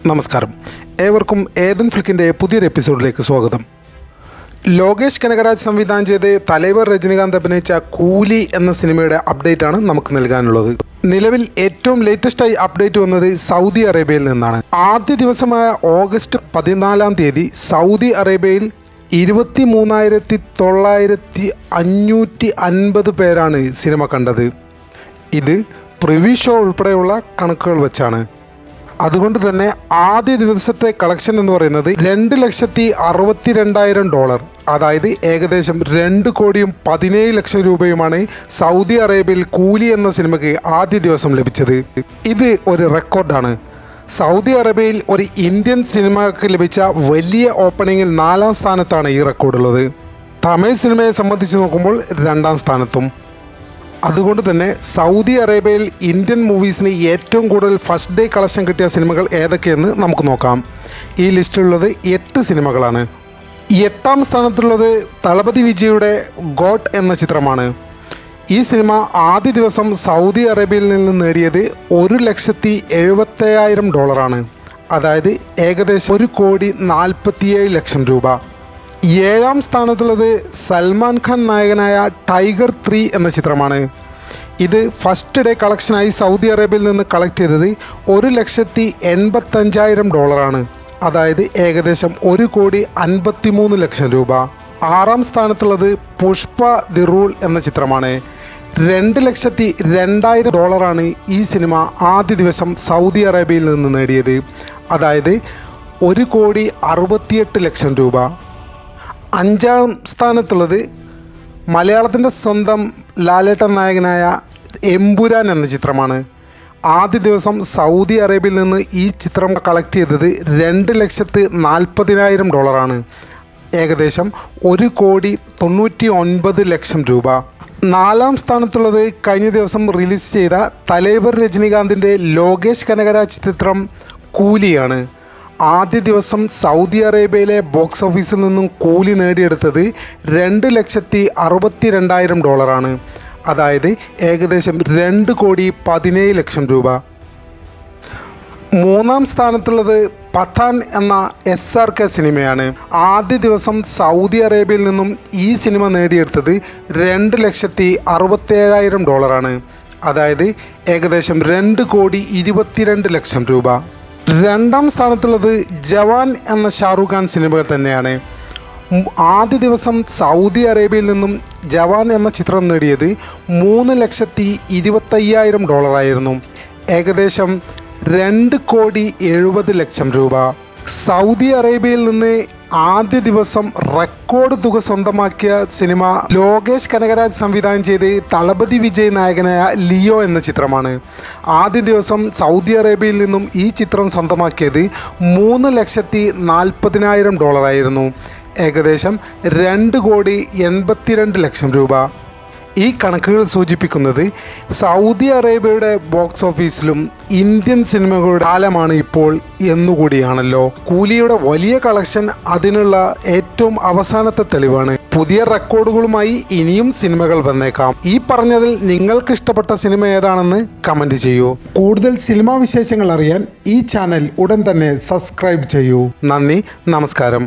നമസ്കാരം, ഏവർക്കും ഏതൻ ഫ്ലിക്കിൻ്റെ പുതിയൊരു എപ്പിസോഡിലേക്ക് സ്വാഗതം. ലോകേഷ് കനകരാജ് സംവിധാനം ചെയ്ത് തലൈവർ രജനികാന്ത് അഭിനയിച്ച കൂലി എന്ന സിനിമയുടെ അപ്ഡേറ്റാണ് നമുക്ക് നൽകാനുള്ളത്. നിലവിൽ ഏറ്റവും ലേറ്റസ്റ്റായി അപ്ഡേറ്റ് വന്നത് സൗദി അറേബ്യയിൽ നിന്നാണ്. ആദ്യ ദിവസമായ ഓഗസ്റ്റ് 14 സൗദി അറേബ്യയിൽ 23,950 പേരാണ് സിനിമ കണ്ടത്. ഇത് പ്രിവ്യൂ ഷോ ഉൾപ്പെടെയുള്ള കണക്കുകൾ വെച്ചാണ്. അതുകൊണ്ട് തന്നെ ആദ്യ ദിവസത്തെ കളക്ഷൻ എന്ന് പറയുന്നത് $2,62,000, അതായത് ഏകദേശം 2,17,00,000 രൂപയുമാണ് സൗദി അറേബ്യയിൽ കൂലി എന്ന സിനിമയ്ക്ക് ആദ്യ ദിവസം ലഭിച്ചത്. ഇത് ഒരു റെക്കോർഡാണ്. സൗദി അറേബ്യയിൽ ഒരു ഇന്ത്യൻ സിനിമയ്ക്ക് ലഭിച്ച വലിയ ഓപ്പണിങ്ങിൽ 4ാം സ്ഥാനത്താണ് ഈ റെക്കോർഡുള്ളത്. തമിഴ് സിനിമയെ സംബന്ധിച്ച് നോക്കുമ്പോൾ 2ാം സ്ഥാനത്തും. അതുകൊണ്ട് തന്നെ സൗദി അറേബ്യയിൽ ഇന്ത്യൻ മൂവീസിന് ഏറ്റവും കൂടുതൽ ഫസ്റ്റ് ഡേ കളക്ഷൻ കിട്ടിയ സിനിമകൾ ഏതൊക്കെയെന്ന് നമുക്ക് നോക്കാം. ഈ ലിസ്റ്റിലുള്ളത് 8 സിനിമകളാണ്. 8ാം സ്ഥാനത്തുള്ളത് തളപതി വിജയുടെ ഗോട്ട് എന്ന ചിത്രമാണ്. ഈ സിനിമ ആദ്യ ദിവസം സൗദി അറേബ്യയിൽ നിന്ന് നേടിയത് $1,70,000, അതായത് ഏകദേശം 1,47,00,000 രൂപ. 7ാം സ്ഥാനത്തുള്ളത് സൽമാൻ ഖാൻ നായകനായ ടൈഗർ 3 എന്ന ചിത്രമാണ്. ഇത് ഫസ്റ്റ് ഡേ കളക്ഷനായി സൗദി അറേബ്യയിൽ നിന്ന് കളക്ട് ചെയ്തത് $1,85,000, അതായത് ഏകദേശം 1,53,00,000 രൂപ. 6ാം സ്ഥാനത്തുള്ളത് പുഷ്പ ദി റൂൾ എന്ന ചിത്രമാണ്. $2,02,000 ഈ സിനിമ ആദ്യ ദിവസം സൗദി അറേബ്യയിൽ നിന്ന് നേടിയത്, അതായത് 1,68,00,000 രൂപ. 5ാം സ്ഥാനത്തുള്ളത് മലയാളത്തിൻ്റെ സ്വന്തം ലാലേട്ടൻ നായകനായ എമ്പുരാൻ എന്ന ചിത്രമാണ്. ആദ്യ ദിവസം സൗദി അറേബ്യയിൽ നിന്ന് ഈ ചിത്രം കളക്ട് ചെയ്തത് $2,40,000, ഏകദേശം 1,99,00,000 രൂപ. 4ാം സ്ഥാനത്തുള്ളത് കഴിഞ്ഞ ദിവസം റിലീസ് ചെയ്ത തലൈവർ രജനികാന്തിൻ്റെ ലോകേഷ് കനകരാജ് ചിത്രം കൂലിയാണ്. ആദ്യ ദിവസം സൗദി അറേബ്യയിലെ ബോക്സ് ഓഫീസിൽ നിന്നും കൂലി നേടിയെടുത്തത് $2,62,000, അതായത് ഏകദേശം 2,17,00,000 രൂപ. 3ാം സ്ഥാനത്തുള്ളത് പത്താൻ എന്ന SRK സിനിമയാണ്. ആദ്യ ദിവസം സൗദി അറേബ്യയിൽ നിന്നും ഈ സിനിമ നേടിയെടുത്തത് $2,67,000, അതായത് ഏകദേശം 2,22,00,000 രൂപ. 2ാം സ്ഥാനത്തുള്ളത് ജവാൻ എന്ന ഷാറൂഖ് ഖാൻ സിനിമ തന്നെയാണ്. ആദ്യ ദിവസം സൗദി അറേബ്യയിൽ നിന്നും ജവാൻ എന്ന ചിത്രം നേടിയത് $3,25,000 ആയിരുന്നു, ഏകദേശം 2,70,00,000 രൂപ. സൗദി അറേബ്യയിൽ നിന്ന് ആദ്യ ദിവസം റെക്കോർഡ് തുക സ്വന്തമാക്കിയ സിനിമ ലോകേഷ് കനകരാജ് സംവിധാനം ചെയ്ത് തളപതി വിജയ് നായകനായ ലിയോ എന്ന ചിത്രമാണ്. ആദ്യ ദിവസം സൗദി അറേബ്യയിൽ നിന്നും ഈ ചിത്രം സ്വന്തമാക്കിയത് $3,40,000 ആയിരുന്നു, ഏകദേശം 2,82,00,000 രൂപ. ഈ കണക്കുകൾ സൂചിപ്പിക്കുന്നത് സൗദി അറേബ്യയുടെ ബോക്സ് ഓഫീസിലും ഇന്ത്യൻ സിനിമകളുടെ കാലമാണ് ഇപ്പോൾ എന്നുകൂടിയാണല്ലോ. കൂലിയുടെ വലിയ കളക്ഷൻ അതിനുള്ള ഏറ്റവും അവസാനത്തെ തെളിവാണ്. പുതിയ റെക്കോർഡുകളുമായി ഇനിയും സിനിമകൾ വന്നേക്കാം. ഈ പറഞ്ഞതിൽ നിങ്ങൾക്ക് ഇഷ്ടപ്പെട്ട സിനിമ ഏതാണെന്ന് കമൻറ്റ് ചെയ്യൂ. കൂടുതൽ സിനിമാ വിശേഷങ്ങൾ അറിയാൻ ഈ ചാനൽ ഉടൻ തന്നെ സബ്സ്ക്രൈബ് ചെയ്യൂ. നന്ദി, നമസ്കാരം.